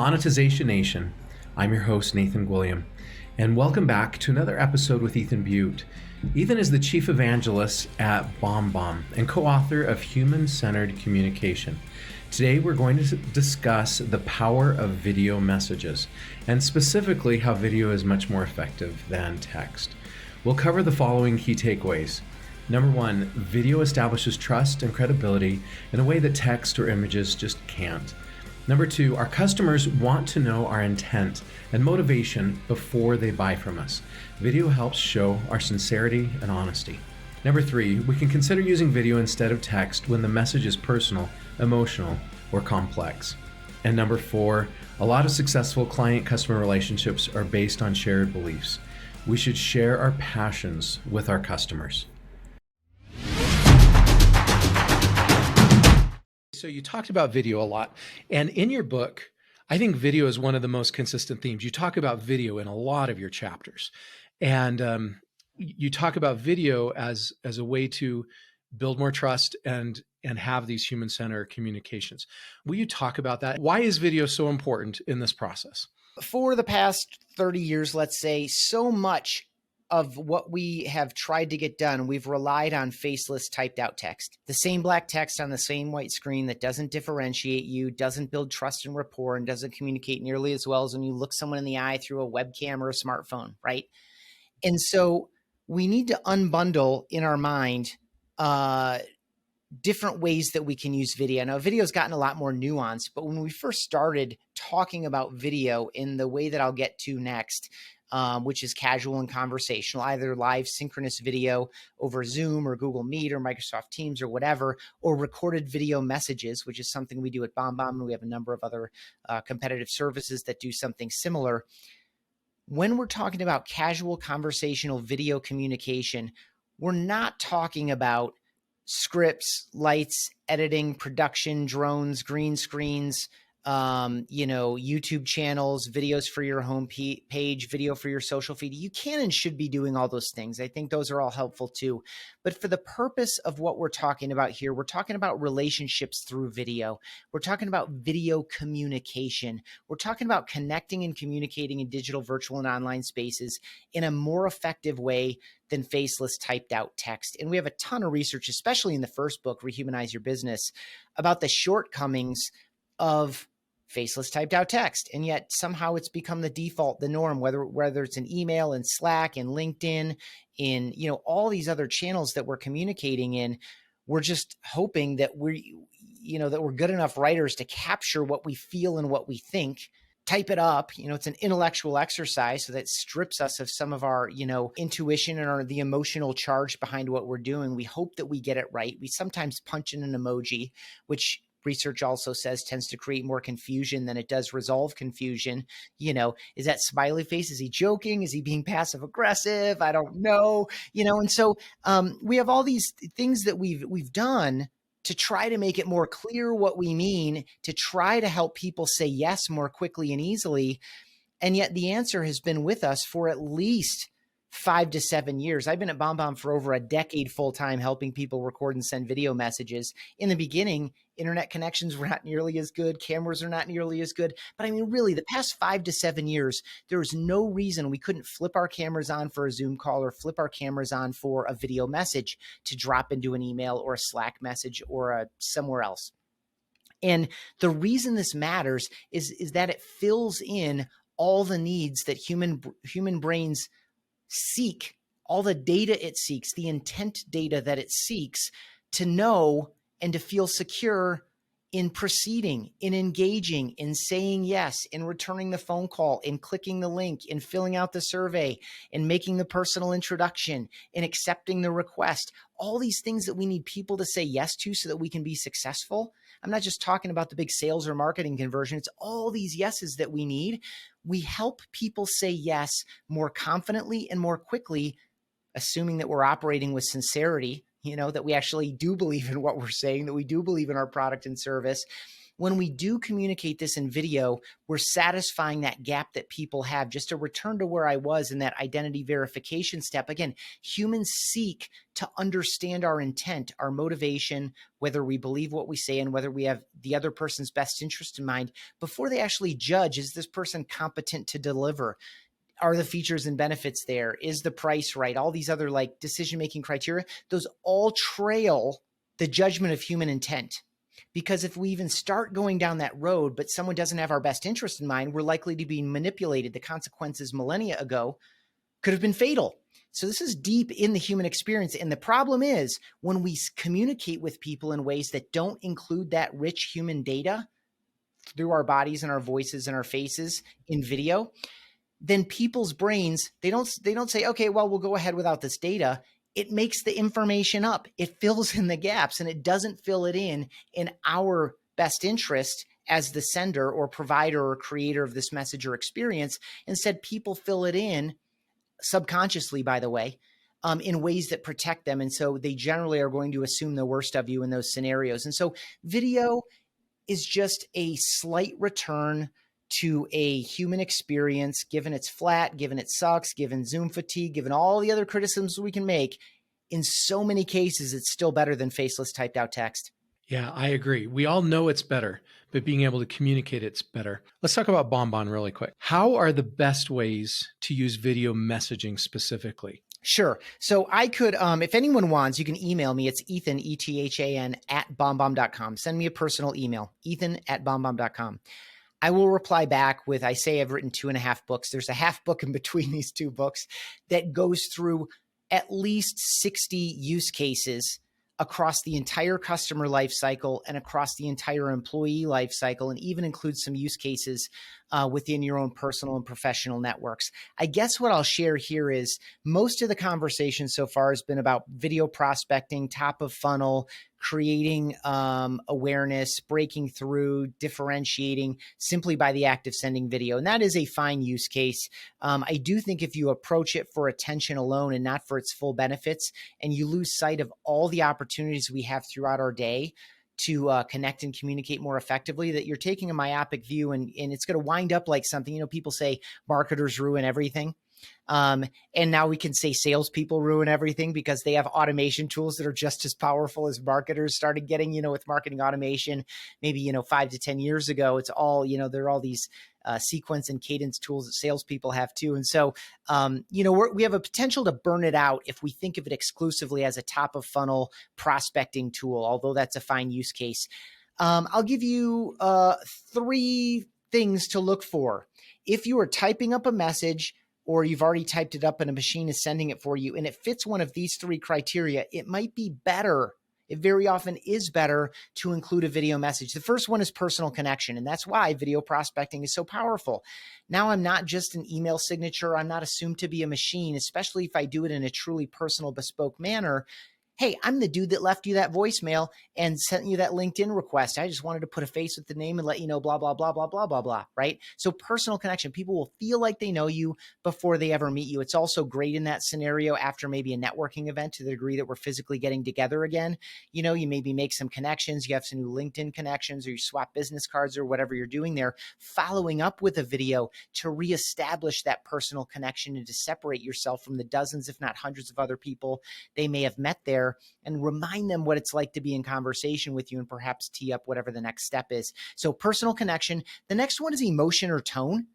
Monetization Nation. I'm your host, Nathan Gwilliam, and welcome back to another episode with Ethan Beute. Ethan is the chief evangelist at BombBomb and co-author of Human-Centered Communication. Today, we're going to discuss the power of video messages, and specifically how video is much more effective than text. We'll cover the following key takeaways. Number one, video establishes trust and credibility in a way that text or images just can't. Number two, our customers want to know our intent and motivation before they buy from us. Video helps show our sincerity and honesty. Number three, we can consider using video instead of text when the message is personal, emotional, or complex. And number four, a lot of successful client-customer relationships are based on shared beliefs. We should share our passions with our customers. So you talked about video a lot, and in your book, I think video is one of the most consistent themes. You talk about video in a lot of your chapters, and you talk about video as a way to build more trust and have these human-centered communications. Will you talk about that? Why is video so important in this process? For the past 30 years, let's say, so much of what we have tried to get done, we've relied on faceless typed out text. The same black text on the same white screen that doesn't differentiate you, doesn't build trust and rapport, and doesn't communicate nearly as well as when you look someone in the eye through a webcam or a smartphone, right? And so we need to unbundle in our mind different ways that we can use video. Now, video's gotten a lot more nuanced, but when we first started talking about video in the way that I'll get to next, which is casual and conversational, either live synchronous video over Zoom or Google Meet or Microsoft Teams or whatever, or recorded video messages, which is something we do at BombBomb, and we have a number of other competitive services that do something similar. When we're talking about casual conversational video communication, we're not talking about scripts, lights, editing, production, drones, green screens, YouTube channels, videos for your home page, video for your social feed. You can and should be doing all those things. I think those are all helpful too. But for the purpose of what we're talking about here, we're talking about relationships through video. We're talking about video communication. We're talking about connecting and communicating in digital, virtual, and online spaces in a more effective way than faceless typed out text. And we have a ton of research, especially in the first book, Rehumanize Your Business, about the shortcomings of faceless typed out text. And yet somehow it's become the default, the norm, whether it's an email and Slack and LinkedIn, in, all these other channels that we're communicating in. We're just hoping that we're good enough writers to capture what we feel and what we think, type it up. It's an intellectual exercise, so that strips us of some of our, intuition and the emotional charge behind what we're doing. We hope that we get it right. We sometimes punch in an emoji, which research also says tends to create more confusion than it does resolve confusion. Is that smiley face? Is he joking? Is he being passive aggressive? I don't know. And so we have all these things that we've done to try to make it more clear what we mean, to try to help people say yes more quickly and easily. And yet the answer has been with us for at least 5 to 7 years. I've been at BombBomb for over a decade full-time, helping people record and send video messages. In the beginning, internet connections were not nearly as good. Cameras are not nearly as good. But I mean, really, the past 5 to 7 years, there was no reason we couldn't flip our cameras on for a Zoom call or flip our cameras on for a video message to drop into an email or a Slack message or somewhere else. And the reason this matters is that it fills in all the needs that human brains seek, all the data it seeks, the intent data that it seeks to know and to feel secure in proceeding, in engaging, in saying yes, in returning the phone call, in clicking the link, in filling out the survey, in making the personal introduction, in accepting the request. All these things that we need people to say yes to so that we can be successful. I'm not just talking about the big sales or marketing conversion. It's all these yeses that we need. We help people say yes more confidently and more quickly, assuming that we're operating with sincerity, that we actually do believe in what we're saying, that we do believe in our product and service. when we do communicate this in video, we're satisfying that gap that people have. Just to return to where I was in that identity verification step, again, humans seek to understand our intent, our motivation, whether we believe what we say and whether we have the other person's best interest in mind before they actually judge, is this person competent to deliver? Are the features and benefits there? Is the price right? All these other like decision-making criteria, those all trail the judgment of human intent. Because if we even start going down that road, but someone doesn't have our best interest in mind, we're likely to be manipulated. The consequences millennia ago could have been fatal. So this is deep in the human experience. And the problem is when we communicate with people in ways that don't include that rich human data through our bodies and our voices and our faces in video, then people's brains, they don't say, okay, well, we'll go ahead without this data. It makes the information up. It fills in the gaps, and it doesn't fill it in our best interest as the sender or provider or creator of this message or experience. Instead, people fill it in subconsciously, by the way, in ways that protect them. And so they generally are going to assume the worst of you in those scenarios. And so video is just a slight return to a human experience, given it's flat, given it sucks, given Zoom fatigue, given all the other criticisms we can make. In so many cases, it's still better than faceless typed out text. Yeah, I agree. We all know it's better, but being able to communicate it's better. Let's talk about BombBomb really quick. How are the best ways to use video messaging specifically? Sure. So I could, if anyone wants, you can email me. It's Ethan, ETHAN, @bombbomb.com. Send me a personal email, ethan@bombbomb.com. I will reply back with, I say I've written 2.5 books. There's a half book in between these 2 books that goes through at least 60 use cases across the entire customer life cycle and across the entire employee life cycle, and even includes some use cases within your own personal and professional networks. I guess what I'll share here is most of the conversation so far has been about video prospecting, top of funnel, creating awareness, breaking through, differentiating simply by the act of sending video. And that is a fine use case. I do think if you approach it for attention alone and not for its full benefits, and you lose sight of all the opportunities we have throughout our day to connect and communicate more effectively, that you're taking a myopic view, and it's going to wind up like something, people say marketers ruin everything. And now we can say salespeople ruin everything because they have automation tools that are just as powerful as marketers started getting, with marketing automation, maybe, 5 to 10 years ago. It's all, there are all these sequence and cadence tools that salespeople have too. And so, we have a potential to burn it out if we think of it exclusively as a top of funnel prospecting tool, although that's a fine use case. I'll give you 3 things to look for. If you are typing up a message, or you've already typed it up and a machine is sending it for you, and it fits one of these 3 criteria, it might be better. It very often is better to include a video message. The first one is personal connection, and that's why video prospecting is so powerful. Now I'm not just an email signature. I'm not assumed to be a machine, especially if I do it in a truly personal, bespoke manner. Hey, I'm the dude that left you that voicemail and sent you that LinkedIn request. I just wanted to put a face with the name and let you know, blah, blah, blah, blah, blah, blah, blah, right? So personal connection, people will feel like they know you before they ever meet you. It's also great in that scenario after maybe a networking event, to the degree that we're physically getting together again. You maybe make some connections, you have some new LinkedIn connections, or you swap business cards or whatever you're doing there, following up with a video to reestablish that personal connection and to separate yourself from the dozens, if not hundreds of other people they may have met there, and remind them what it's like to be in conversation with you, and perhaps tee up whatever the next step is. So personal connection. The next one is emotion or tone,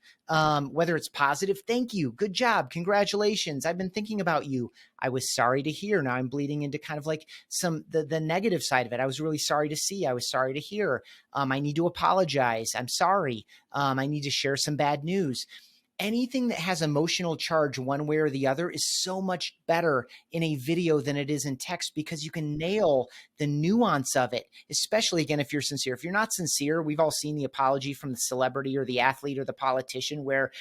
whether it's positive, thank you, good job, congratulations, I've been thinking about you, I was sorry to hear. Now I'm bleeding into kind of like the negative side of it. I was really sorry to see, I was sorry to hear, I need to apologize, I'm sorry, I need to share some bad news. Anything that has emotional charge one way or the other is so much better in a video than it is in text, because you can nail the nuance of it, especially, again, if you're sincere. If you're not sincere, we've all seen the apology from the celebrity or the athlete or the politician where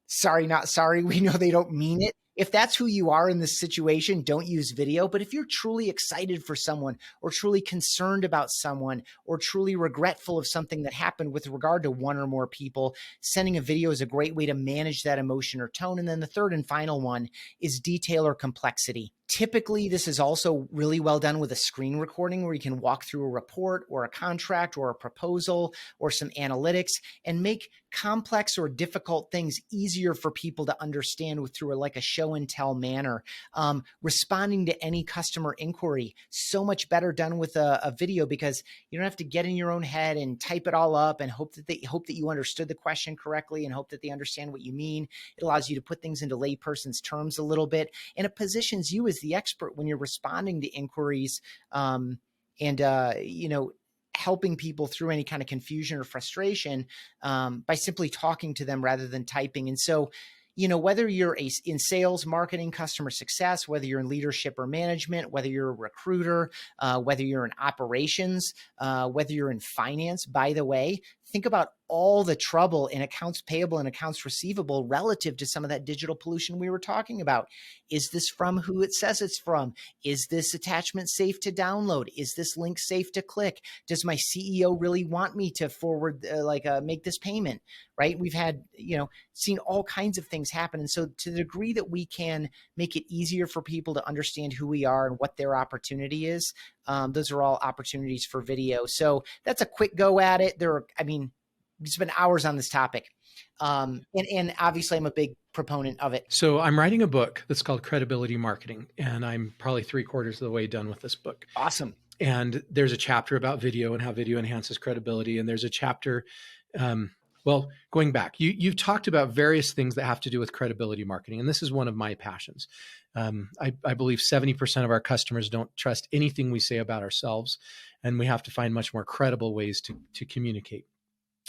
sorry, not sorry, we know they don't mean it. If that's who you are in this situation, don't use video. But if you're truly excited for someone, or truly concerned about someone, or truly regretful of something that happened with regard to one or more people, sending a video is a great way to manage that emotion or tone. And then the third and final one is detail or complexity. Typically, this is also really well done with a screen recording where you can walk through a report or a contract or a proposal or some analytics and make complex or difficult things easier for people to understand through like a show and tell manner. Responding to any customer inquiry, so much better done with a video because you don't have to get in your own head and type it all up and hope that you understood the question correctly and hope that they understand what you mean. It allows you to put things into layperson's terms a little bit, and it positions you as the expert when you're responding to inquiries, helping people through any kind of confusion or frustration by simply talking to them rather than typing. And so, whether you're in sales, marketing, customer success, whether you're in leadership or management, whether you're a recruiter, whether you're in operations, whether you're in finance, by the way, think about all the trouble in accounts payable and accounts receivable relative to some of that digital pollution we were talking about. Is this from who it says it's from? Is this attachment safe to download? Is this link safe to click? Does my CEO really want me to forward, make this payment? Right? We've had, seen all kinds of things happen. And so to the degree that we can make it easier for people to understand who we are and what their opportunity is, those are all opportunities for video. So that's a quick go at it. We spend hours on this topic. And obviously I'm a big proponent of it. So I'm writing a book that's called Credibility Marketing, and I'm probably 3/4 of the way done with this book. Awesome. And there's a chapter about video and how video enhances credibility. And there's a chapter, going back, you've talked about various things that have to do with credibility marketing. And this is one of my passions. I believe 70% of our customers don't trust anything we say about ourselves, and we have to find much more credible ways to communicate.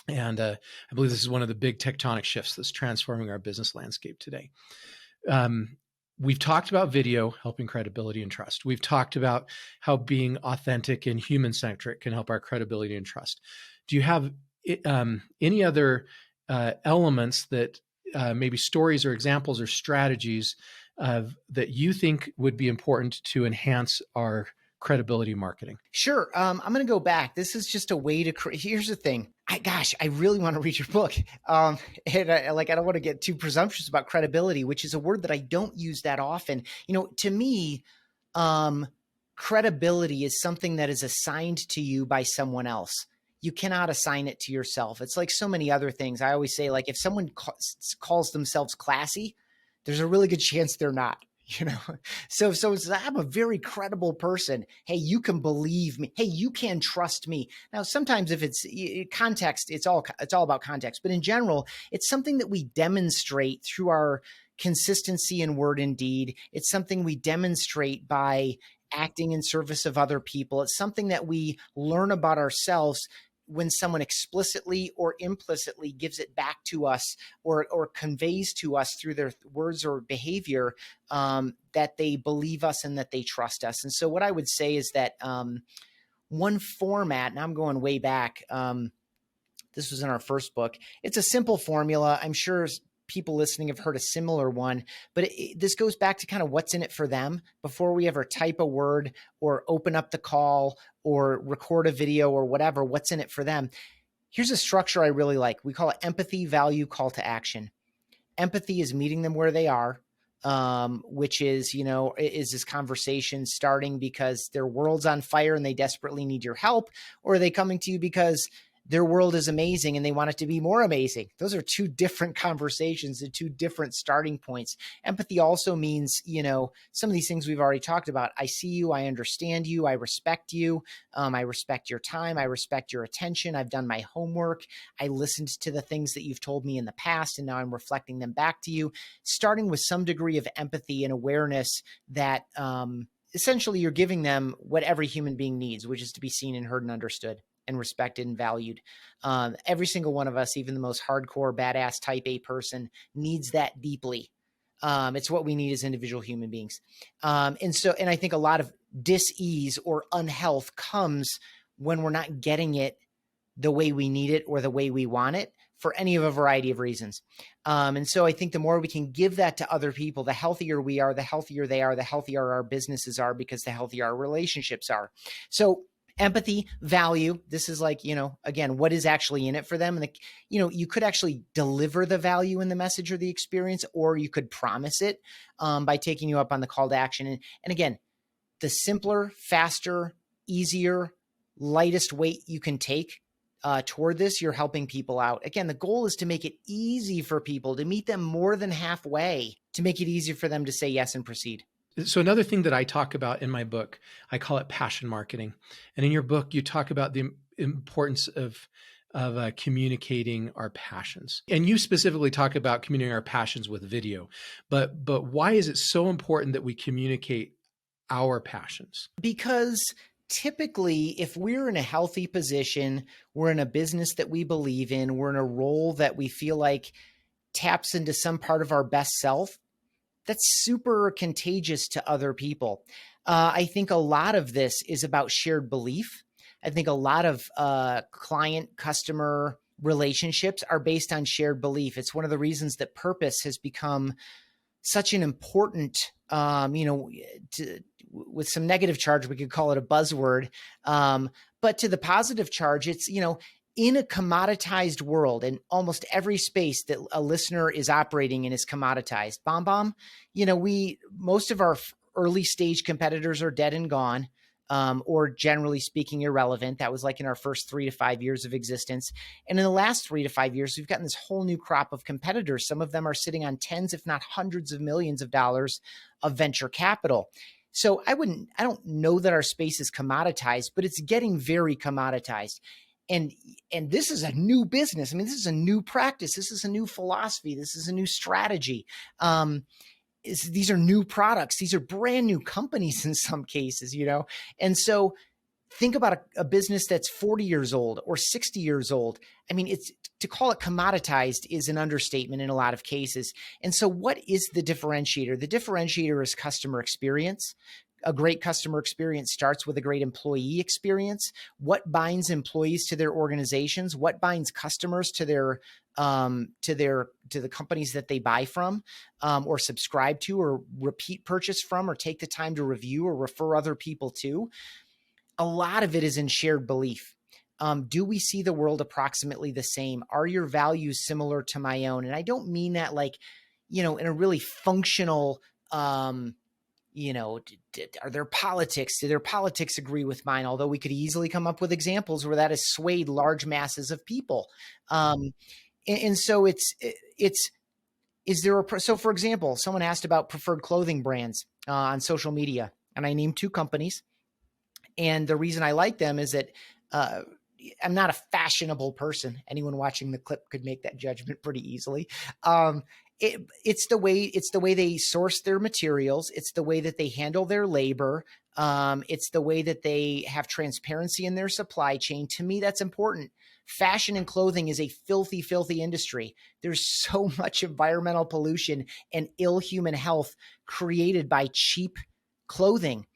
And I believe this is one of the big tectonic shifts that's transforming our business landscape today. We've talked about video helping credibility and trust. We've talked about how being authentic and human-centric can help our credibility and trust. Do you have any other elements that maybe stories or examples or strategies that you think would be important to enhance our credibility marketing? Sure. I'm going to go back. This is just a way to create. Here's the thing. I really want to read your book. And I don't want to get too presumptuous about credibility, which is a word that I don't use that often. To me, credibility is something that is assigned to you by someone else. You cannot assign it to yourself. It's like so many other things. I always say, if someone calls themselves classy, there's a really good chance they're not. So I'm a very credible person. Hey, you can believe me. Hey, you can trust me. Now, sometimes if it's context, it's all about context. But in general, it's something that we demonstrate through our consistency in word and deed. It's something we demonstrate by acting in service of other people. It's something that we learn about ourselves when someone explicitly or implicitly gives it back to us or conveys to us through their words or behavior that they believe us and that they trust us. And so what I would say is that one format, and I'm going way back, this was in our first book. It's a simple formula. I'm sure people listening have heard a similar one, but this goes back to kind of what's in it for them before we ever type a word or open up the call or record a video or whatever. What's in it for them? Here's a structure I really like. We call it empathy, value, call to action. Empathy is meeting them where they are, which is, is this conversation starting because their world's on fire and they desperately need your help, or are they coming to you because their world is amazing and they want it to be more amazing? Those are two different conversations and two different starting points. Empathy also means, some of these things we've already talked about. I see you. I understand you. I respect you. I respect your time. I respect your attention. I've done my homework. I listened to the things that you've told me in the past, and now I'm reflecting them back to you. Starting with some degree of empathy and awareness that essentially you're giving them what every human being needs, which is to be seen and heard and understood and respected and valued. Every single one of us, even the most hardcore, badass type A person, needs that deeply. It's what we need as individual human beings. And I think a lot of dis-ease or unhealth comes when we're not getting it the way we need it or the way we want it for any of a variety of reasons. And so I think the more we can give that to other people, the healthier we are, the healthier they are, the healthier our businesses are, because the healthier our relationships are. So Empathy, value. This is like, again, what is actually in it for them? And, you could actually deliver the value in the message or the experience, or you could promise it by taking you up on the call to action. And again, the simpler, faster, easier, lightest weight you can take toward this, you're helping people out. Again, the goal is to make it easy for people, to meet them more than halfway, to make it easier for them to say yes and proceed. So another thing that I talk about in my book, I call it passion marketing. And in your book, you talk about the importance of communicating our passions. And you specifically talk about communicating our passions with video. But why is it so important that we communicate our passions? Because typically, if we're in a healthy position, we're in a business that we believe in, we're in a role that we feel like taps into some part of our best self, that's super contagious to other people. I think a lot of this is about shared belief. I think a lot of client-customer relationships are based on shared belief. It's one of the reasons that purpose has become such an important, with some negative charge, we could call it a buzzword. But to the positive charge, it's, in a commoditized world, in almost every space that a listener is operating in is commoditized. BombBomb, most of our early stage competitors are dead and gone. Or generally speaking, irrelevant. That was like in our first 3 to 5 years of existence. And in the last 3 to 5 years, we've gotten this whole new crop of competitors. Some of them are sitting on tens, if not hundreds of millions of dollars of venture capital. So I don't know that our space is commoditized, but it's getting very commoditized. And this is a new business. I mean, this is a new practice. This is a new philosophy. This is a new strategy. These are new products. These are brand new companies in some cases, And so think about a business that's 40 years old or 60 years old. I mean, to call it commoditized is an understatement in a lot of cases. And so what is the differentiator? The differentiator is customer experience. A great customer experience starts with a great employee experience. What binds employees to their organizations? What binds customers to the companies that they buy from, or subscribe to, or repeat purchase from, or take the time to review or refer other people to? A lot of it is in shared belief. Do we see the world approximately the same? Are your values similar to my own? And I don't mean that like, in a really functional, are there politics? Do their politics agree with mine? Although we could easily come up with examples where that has swayed large masses of people. And so so for example, someone asked about preferred clothing brands on social media, and I named 2 companies. And the reason I like them is that I'm not a fashionable person. Anyone watching the clip could make that judgment pretty easily. It's the way they source their materials. It's the way that they handle their labor. It's the way that they have transparency in their supply chain. To me, that's important. Fashion and clothing is a filthy, filthy industry. There's so much environmental pollution and ill human health created by cheap clothing.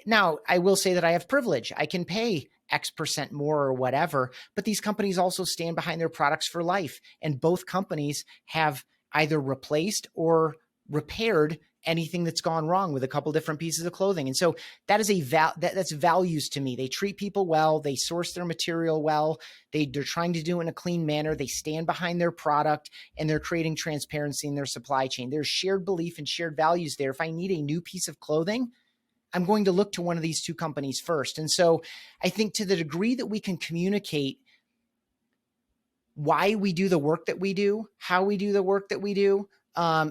Now, I will say that I have privilege. I can pay X% more or whatever, but these companies also stand behind their products for life. And both companies have either replaced or repaired anything that's gone wrong with a couple different pieces of clothing. And so that is that's values to me. They treat people well. They source their material well. They're trying to do it in a clean manner. They stand behind their product, and they're creating transparency in their supply chain. There's shared belief and shared values there. If I need a new piece of clothing, I'm going to look to one of these 2 companies first. And so I think to the degree that we can communicate why we do the work that we do, how we do the work that we do,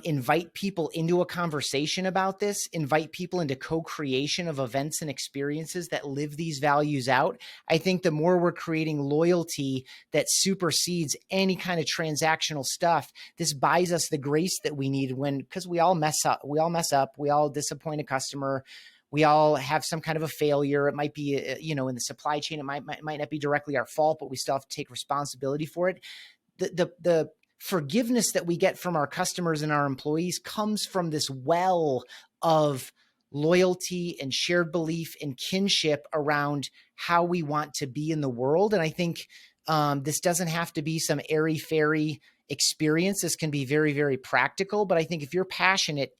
invite people into a conversation about this, invite people into co-creation of events and experiences that live these values out. I think the more we're creating loyalty that supersedes any kind of transactional stuff, this buys us the grace that we need because we all mess up. We all disappoint a customer. We all have some kind of a failure. It might be, in the supply chain, it might not be directly our fault, but we still have to take responsibility for it. The forgiveness that we get from our customers and our employees comes from this well of loyalty and shared belief and kinship around how we want to be in the world. And I think this doesn't have to be some airy-fairy experience. This can be very, very practical. But I think if you're passionate,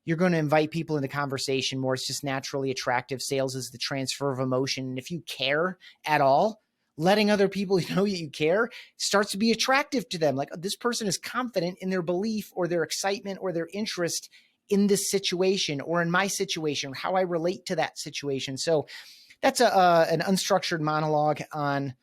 you're going to invite people into conversation more. It's just naturally attractive. Sales is the transfer of emotion. And if you care at all, letting other people know you care starts to be attractive to them. Like, this person is confident in their belief or their excitement or their interest in this situation or in my situation, or how I relate to that situation. So that's an unstructured monologue on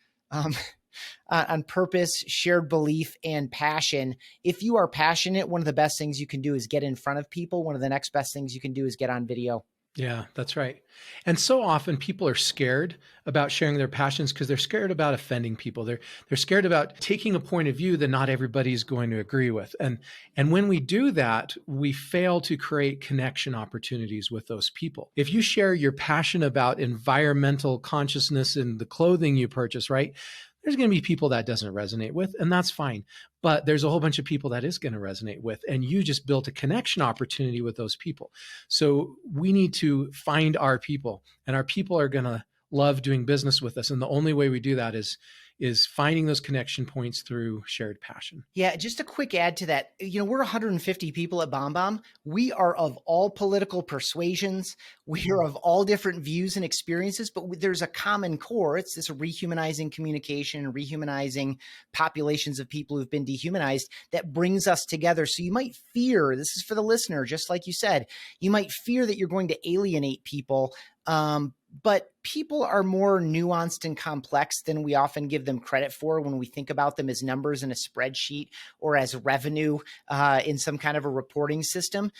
purpose, shared belief, and passion. If you are passionate, one of the best things you can do is get in front of people. One of the next best things you can do is get on video. Yeah, that's right. And so often people are scared about sharing their passions because they're scared about offending people. They're scared about taking a point of view that not everybody's going to agree with. And when we do that, we fail to create connection opportunities with those people. If you share your passion about environmental consciousness in the clothing you purchase, right? There's going to be people that doesn't resonate with, and that's fine. But there's a whole bunch of people that is going to resonate with, and you just built a connection opportunity with those people. So we need to find our people, and our people are going to love doing business with us. And the only way we do that is finding those connection points through shared passion. Yeah, just a quick add to that. We're 150 people at BombBomb. We are of all political persuasions. We are of all different views and experiences, but there's a common core. It's this rehumanizing communication, rehumanizing populations of people who've been dehumanized that brings us together. So you might fear, this is for the listener, just like you said, you might fear that you're going to alienate people. But people are more nuanced and complex than we often give them credit for when we think about them as numbers in a spreadsheet or as revenue in some kind of a reporting system.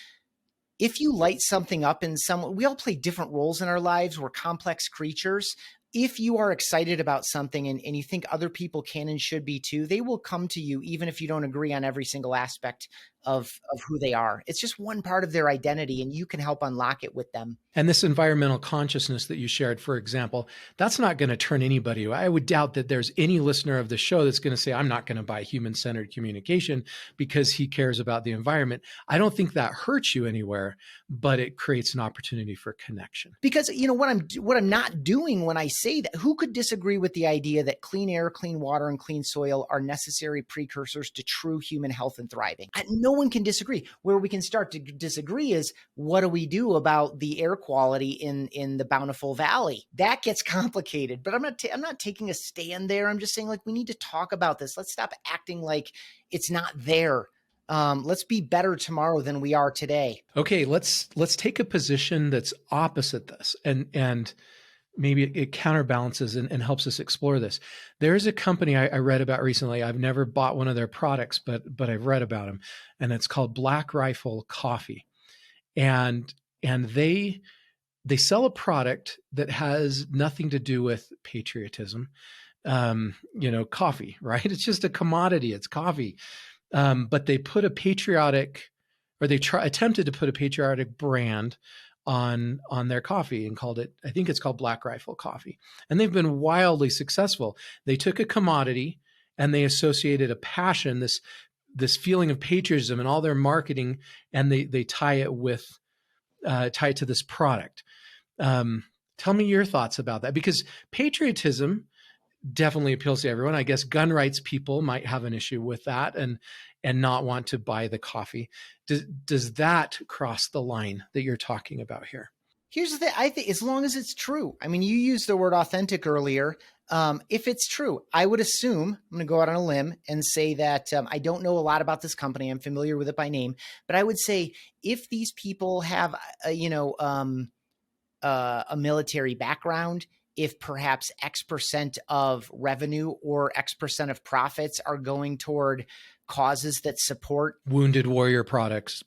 If you light something up in we all play different roles in our lives. We're complex creatures. If you are excited about something and you think other people can and should be too, they will come to you even if you don't agree on every single aspect of who they are. It's just one part of their identity, and you can help unlock it with them. And this environmental consciousness that you shared, for example, that's not going to turn anybody away. I would doubt that there's any listener of the show that's going to say, I'm not going to buy human-centered communication because he cares about the environment. I don't think that hurts you anywhere, but it creates an opportunity for connection. Because what I'm not doing when I say that, who could disagree with the idea that clean air, clean water, and clean soil are necessary precursors to true human health and thriving? No one can disagree. Where we can start to disagree is, what do we do about the air quality in the Bountiful Valley? That gets complicated, but I'm not taking a stand there. I'm just saying, like, we need to talk about this. Let's stop acting like it's not there. Let's be better tomorrow than we are today. Okay, let's take a position that's opposite this, and maybe it counterbalances and helps us explore this. There's a company I read about recently. I've never bought one of their products, but I've read about them, and it's called Black Rifle Coffee, and they sell a product that has nothing to do with patriotism. Coffee, right? It's just a commodity. It's coffee. But they put a patriotic, or they attempted to put a patriotic brand on their coffee and called it, I think it's called Black Rifle Coffee. And they've been wildly successful. They took a commodity and they associated a passion, this feeling of patriotism in all their marketing, and they tie it to this product. Tell me your thoughts about that, because patriotism definitely appeals to everyone. I guess gun rights people might have an issue with that and not want to buy the coffee. Does that cross the line that you're talking about here? Here's the thing. I think as long as it's true. I mean, you used the word authentic earlier. If it's true, I would assume, I'm going to go out on a limb and say that I don't know a lot about this company. I'm familiar with it by name, but I would say if these people have, a military background, if perhaps X% of revenue or X% of profits are going toward causes that support wounded warrior projects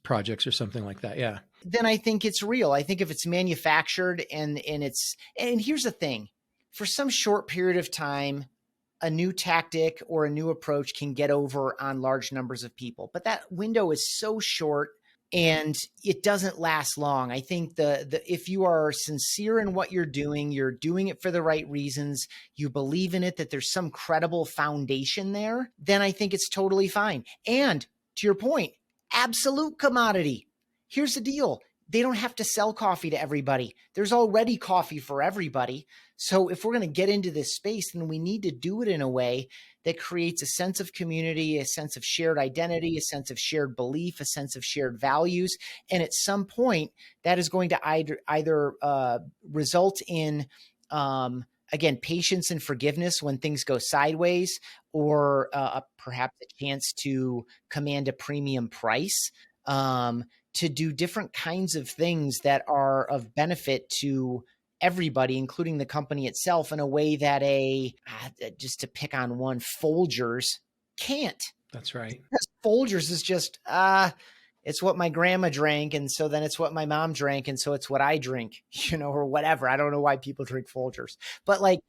or something like that. Yeah. Then I think it's real. I think if it's manufactured and here's the thing, for some short period of time, a new tactic or a new approach can get over on large numbers of people, but that window is so short and it doesn't last long. I think if you are sincere in what you're doing it for the right reasons, you believe in it, that there's some credible foundation there, then I think it's totally fine. And to your point, absolute commodity. Here's the deal. they don't have to sell coffee to everybody. There's already coffee for everybody. So if we're going to get into this space, then we need to do it in a way that creates a sense of community, a sense of shared identity, a sense of shared belief, a sense of shared values. And at some point, that is going to either result in, again, patience and forgiveness when things go sideways, or perhaps a chance to command a premium price, to do different kinds of things that are of benefit to everybody, including the company itself, in a way that just to pick on one, Folgers can't. That's right. Because Folgers is just, it's what my grandma drank, and so then it's what my mom drank, and so it's what I drink, or whatever. I don't know why people drink Folgers, but like,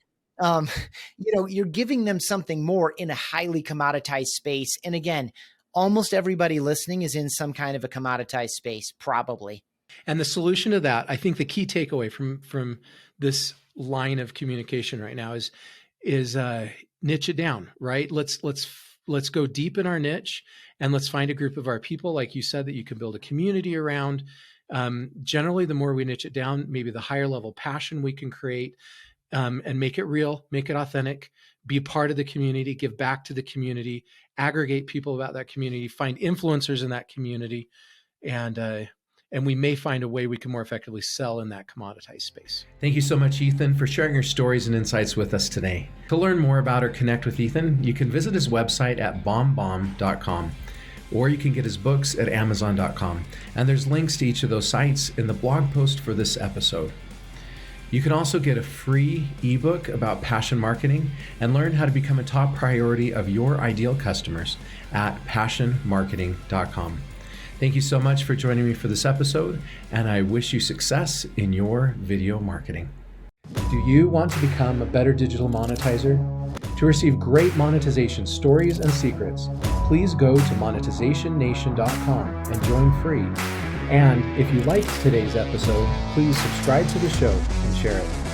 you're giving them something more in a highly commoditized space. And again, almost everybody listening is in some kind of a commoditized space, probably. And the solution to that, I think the key takeaway from this line of communication right now is niche it down, right? Let's go deep in our niche, and let's find a group of our people, like you said, that you can build a community around. Generally, the more we niche it down, maybe the higher level passion we can create, and make it real, make it authentic, be part of the community, give back to the community, aggregate people about that community, find influencers in that community, and we may find a way we can more effectively sell in that commoditized space. Thank you so much, Ethan, for sharing your stories and insights with us today. To learn more about or connect with Ethan, you can visit his website at BombBomb.com, or you can get his books at Amazon.com. And there's links to each of those sites in the blog post for this episode. You can also get a free ebook about passion marketing and learn how to become a top priority of your ideal customers at passionmarketing.com. Thank you so much for joining me for this episode, and I wish you success in your video marketing. Do you want to become a better digital monetizer? To receive great monetization stories and secrets, please go to monetizationnation.com and join free. And if you liked today's episode, please subscribe to the show and share it.